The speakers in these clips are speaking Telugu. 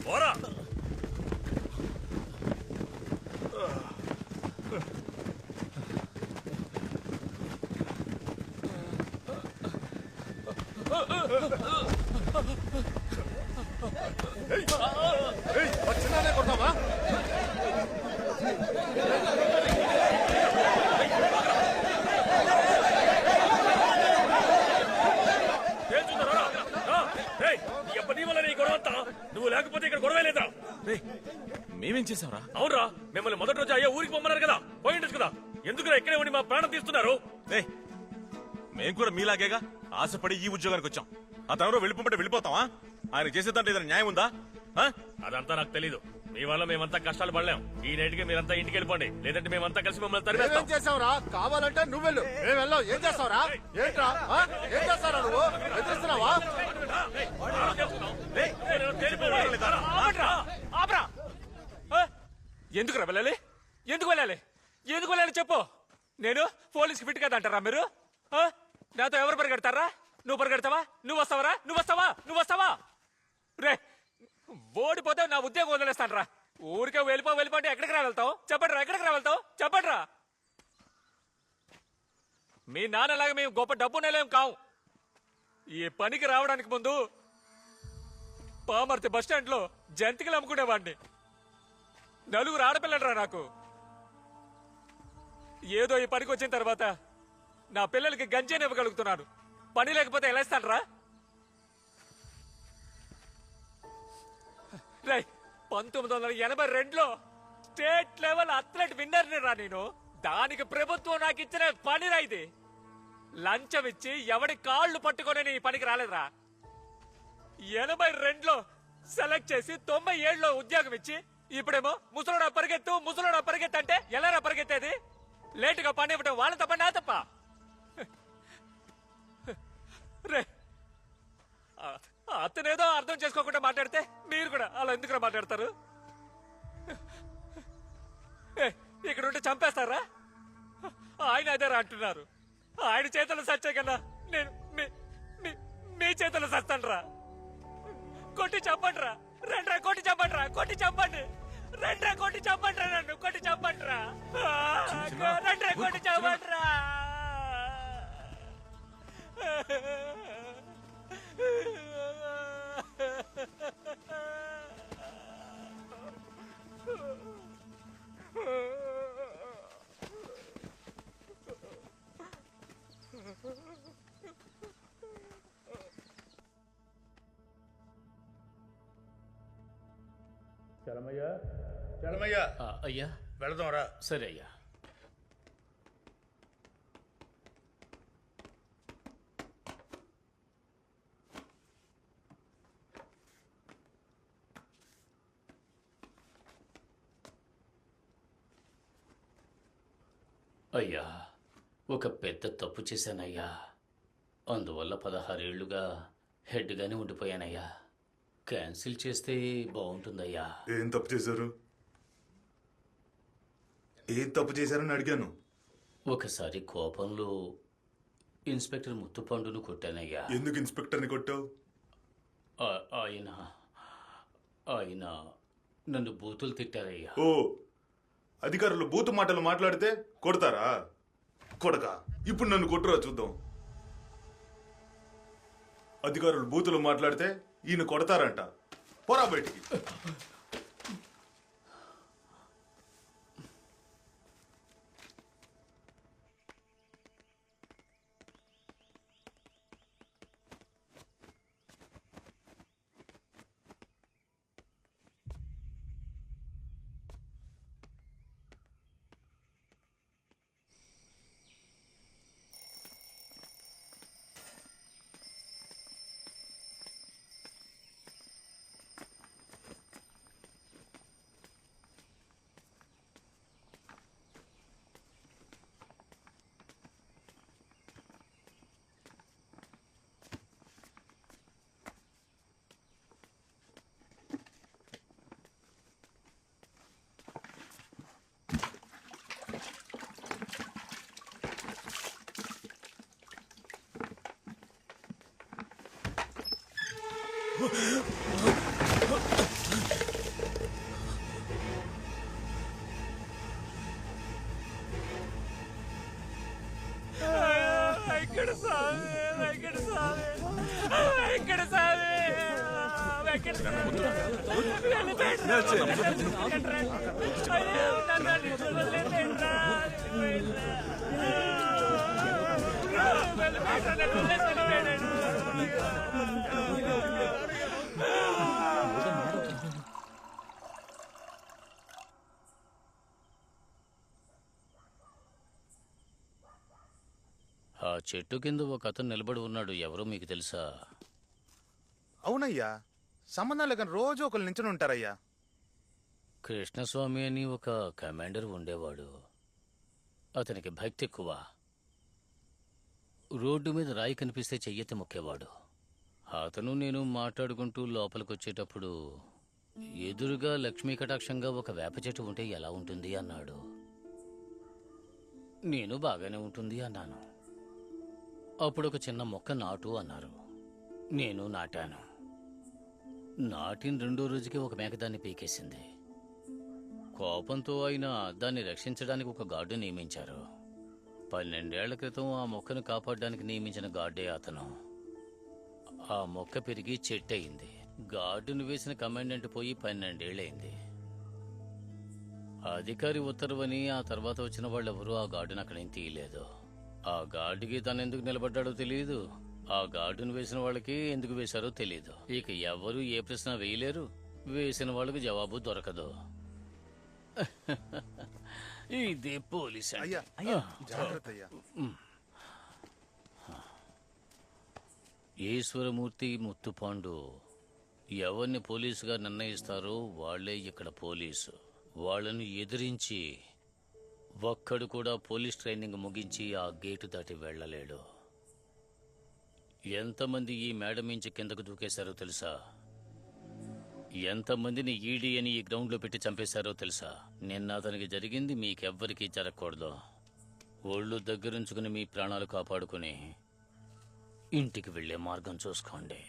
పోరా. చిన్ననే కొడతావా? నువ్వు లేకపోతే ఇక్కడ గొడవ లేదా? మేమేం చేసాంరా? అవునరా, మిమ్మల్ని మొదటి రోజు అయ్యా ఊరికి పొమ్మన్నారు కదా, పోయిండొచ్చు కదా. ఎందుకురా ఇక్కడే ఉండి మా ప్రాణం తీస్తున్నారు? మేము కూడా మీలాగేగా ఆశపడి ఈ ఉద్యోగానికి వచ్చాం. ఆ తనలో వెళ్ళిపోమంటే వెళ్ళిపోతావా? ఆయన చేసేదంటే ఏదైనా న్యాయం ఉందా? అదంతా నాకు తెలీదు. మీ వల్ల మేమంతా కష్టాలు పడలేం. ఈ నైట్కి మీరంతా ఇంటికి వెళ్ళిపోండి, లేదంటే మేమంతా కలిసి మిమ్మల్ని తరివేస్తాం. ఏం చేసావురా? కావాలంటే నువ్వు వెళ్ళు, మేము వెళ్ళాం. ఏం చేస్తావురా? ఏంట్రా ఏం చేస్తారా? నువ్వు ఎదురుస్తున్నావా? ఎందుకు వెళ్ళాలి? ఎందుకు వెళ్ళాలి? ఎందుకు వెళ్ళాలి చెప్పు. నేను పోలీస్కి ఫిట్ కదా అంటారా మీరు? నాతో ఎవరు పరిగెడతారా? నువ్వు పరిగెడతావా? నువ్వు వస్తావరా? నువ్వు వస్తావా? నువ్వు వస్తావా? రే, ఓడిపోతే నా ఉద్యోగం వదిలేస్తాను రా. ఊరికే వెళ్ళిపోతే ఎక్కడికి రా వెళ్తావు? చెప్పండి రా, ఎక్కడికి రా వెళ్తావు? చెప్పండి రా. మీ నాన్నలాగా మేము గొప్ప డబ్బు నెలేం కావు. ఈ పనికి రావడానికి ముందు పామర్తి బస్టాండ్ లో జంతికలు అమ్ముకునేవాడిని. నలుగురు ఆడపిల్లలరా నాకు. ఏదో ఈ పనికి వచ్చిన తర్వాత నా పిల్లలకి గంజేని ఇవ్వగలుగుతున్నాను. పని లేకపోతే ఎలా ఇస్తాను రా? 1982లో స్టేట్ లెవెల్ అథ్లెట్ విన్నర్ని రా నేను. దానికి ప్రభుత్వం నాకు ఇచ్చిన పని రా ఇది. లంచం ఇచ్చి ఎవడి కాళ్ళు పట్టుకొని ఈ పనికి రాలేదురా. 82లో సెలెక్ట్ చేసి 97లో ఉద్యోగం ఇచ్చి ఇప్పుడేమో ముసలోడా పరిగెత్తు అంటే ఎలారా పరిగెత్తేది? లేటుగా పని ఇవ్వడం వాళ్ళ తప్ప నా తప్ప? రే, అతనేదో అర్థం చేసుకోకుండా మాట్లాడితే మీరు కూడా అలా ఎందుకు మాట్లాడతారు? ఇక్కడ ఉంటే చంపేస్తారా? ఆయన అదేరా అంటున్నారు. ఆయన చేతులు సచ్చే కన్నా నేను మీ చేతులు సస్తాను రా. కొట్టి చంపండి రా. రెండ్రా కొట్టి చంపండి రా. రెండ్రా కొట్టి చంపండి రా. నన్ను కొట్టి చంపండి రా. రెండ్రా కొట్టి చంపండి రా. చలమయ్యా, అయ్యా వెళదాం రా. సరే అయ్యా. అయ్యా, ఒక పెద్ద తప్పు చేశానయ్యా. అందువల్ల 16 ఏళ్లుగా హెడ్గానే ఉండిపోయానయ్యా. క్యాన్సిల్ చేస్తే బాగుంటుందయ్యా. ఏం తప్పు చేశారు? ఏం తప్పు చేశారని అడిగాను. ఒకసారి కోపంలో ఇన్స్పెక్టర్ ముత్తుపండును కొట్టానయ్యా. ఎందుకు ఇన్స్పెక్టర్ని కొట్టావు? ఆయన నన్ను బూతులు తిట్టారయ్యా. ఓ, అధికారులు బూతు మాటలు మాట్లాడితే కొడతారా? కొడక, ఇప్పుడు నన్ను కొట్టురా చూద్దాం. అధికారులు బూతులు మాట్లాడితే ఈయన కొడతారంట. పోరా బయటికి. ఆ చెట్టు కింద ఒక అతను నిలబడి ఉన్నాడు. ఎవరో మీకు తెలుసా? అవునయ్యా, సంబంధం లేక రోజు ఒకరు నించుని ఉంటారయ్యా. కృష్ణస్వామి అని ఒక కమాండర్ ఉండేవాడు. అతనికి భక్తి ఎక్కువ. రోడ్డు మీద రాయి కనిపిస్తే చెయ్యెత్తి మొక్కేవాడు. అతను నేను మాట్లాడుకుంటూ లోపలికొచ్చేటప్పుడు ఎదురుగా లక్ష్మీ కటాక్షంగా ఒక వేప చెట్టు ఉంటే ఎలా ఉంటుంది అన్నాడు. నేను బాగానే ఉంటుంది అన్నాను. అప్పుడు ఒక చిన్న మొక్క నాటు అన్నారు. నేను నాటాను. నాటిన 2వ రోజుకి ఒక మేక దాన్ని పీకేసింది. కోపంతో ఆయన దాన్ని రక్షించడానికి ఒక గార్డు నియమించారు. 12 ఏళ్ల క్రితం ఆ మొక్కను కాపాడడానికి నియమించిన గార్డే అతను. ఆ మొక్క పెరిగి చెట్టు అయింది. గార్డును వేసిన కమాండెంట్ పోయి 12 ఏళ్ళయింది. అధికారి ఉత్తర్వని ఆ తర్వాత వచ్చిన వాళ్ళెవరూ ఆ గార్డును అక్కడేం తీయలేదు. ఆ గార్డుకి తను ఎందుకు నిలబడ్డాడో తెలియదు. ఆ గార్డును వేసిన వాళ్ళకి ఎందుకు వేశారో తెలియదు. ఇక ఎవరు ఏ ప్రశ్న వేయలేరు. వేసిన వాళ్ళకి జవాబు దొరకదు. ఇదే పోలీస్ అంటే. అయ్యా జాగ్రత్త అయ్యా. ఈశ్వరమూర్తి, ముత్తుపాండు ఎవరిని పోలీసుగా నిర్ణయిస్తారో వాళ్లే ఇక్కడ పోలీసు. వాళ్ళను ఎదిరించి ఒక్కడు కూడా పోలీస్ ట్రైనింగ్ ముగించి ఆ గేటు దాటి వెళ్ళలేడు. ఎంతమంది ఈ మేడ మించి కిందకు దూకేశారో తెలుసా? ఎంతమందిని ఈడీ అని ఈ గ్రౌండ్లో పెట్టి చంపేశారో తెలుసా? నిన్న అతనికి జరిగింది మీకెవ్వరికీ జరగకూడదు. ఒళ్ళు దగ్గరుంచుకుని మీ ప్రాణాలు కాపాడుకుని ఇంటికి వెళ్లే మార్గం చూసుకోండి.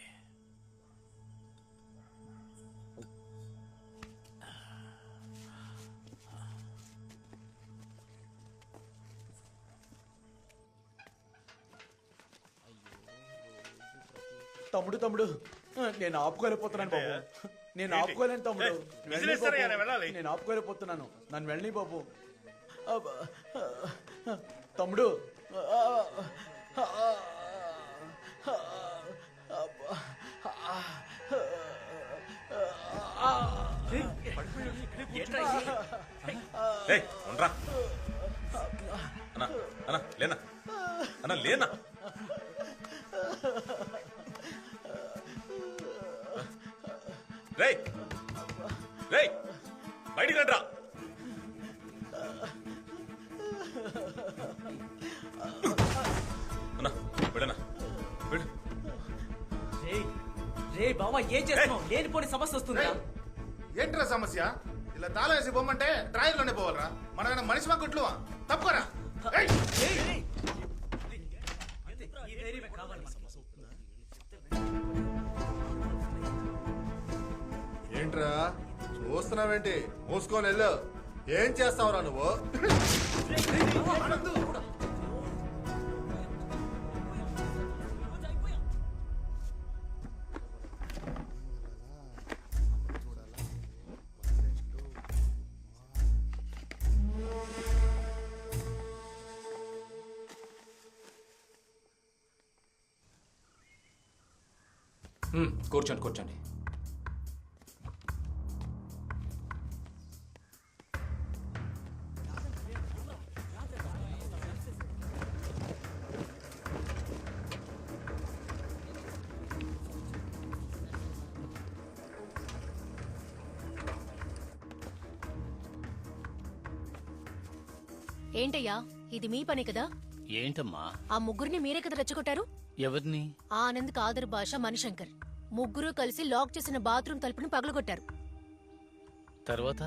తమ్ముడు నేను ఆపుకోలేకపోతున్నాను బాబు. నేను ఆపుకోలేను తమ్ముడు. నేను ఆపుకోలేకపోతున్నాను. నన్ను వెళ్ళని బాబు. తమ్ముడు ఏయ్, ఉండ్రా. అన్నా అన్నా లేనా అన్నా లేనా. రేయ్ రేయ్ బయటికి రండ్రా. అన్నా వెళ్ళనా వెళ్ళు. రే బావా ఏం చేస్తున్నావు? లేనిపోని సమస్య వస్తుందా? ఏంట్రా సమస్య? ఇలా తాళం వేసి బొమ్మంటే డ్రాయర్లోనే పోవాలరా? మన మనిషి మా గుట్లు తప్పుకోరా. ఏంట్రా చూస్తున్నావేంటి? మూసుకొని వెళ్ళు. ఏం చేస్తావురా నువ్వు? కూర్చోండి కూర్చోండి. ఏంటయ్యా ఇది మీ పని కదా? ఏంటమ్మా? ఆ ముగ్గురిని మీరే కదా రెచ్చగొట్టారు? ఎవరిని? ఆనంద్, కాదర్ భాష, మణిశంకర్ ముగ్గురు కలిసి లాక్ చేసిన బాత్రూమ్ తలుపుని పగలగొట్టారు. తర్వాత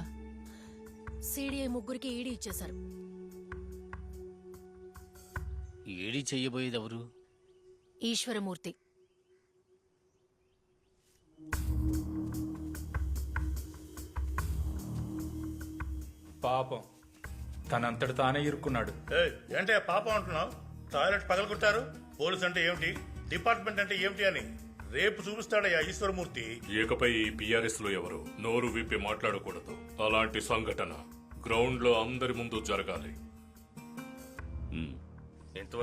సిడిఐ ముగ్గురికి ఈడీ ఇచ్చేశారు. ఏడి చెయ్యబోయేది ఎవరు? ఈశ్వరమూర్తి. పాపం తనంతటి తానే ఇరుక్కున్నాడు. ఏంటే పాపం అంటున్నావు? టాయిలెట్ పగలగొట్టారు. పోలీస్ అంటే ఏమిటి, డిపార్ట్మెంట్ అంటే ఏమిటి అని రేపు చూపిస్తాడయ్యా ఈశ్వరమూర్తి. ఇకపై ఈ పిఆర్ఎస్ లో ఎవరు నోరు విప్పి మాట్లాడకూడదు. అలాంటి సంఘటన గ్రౌండ్ లో అందరి ముందు జరగాలి. ఇంతవరకు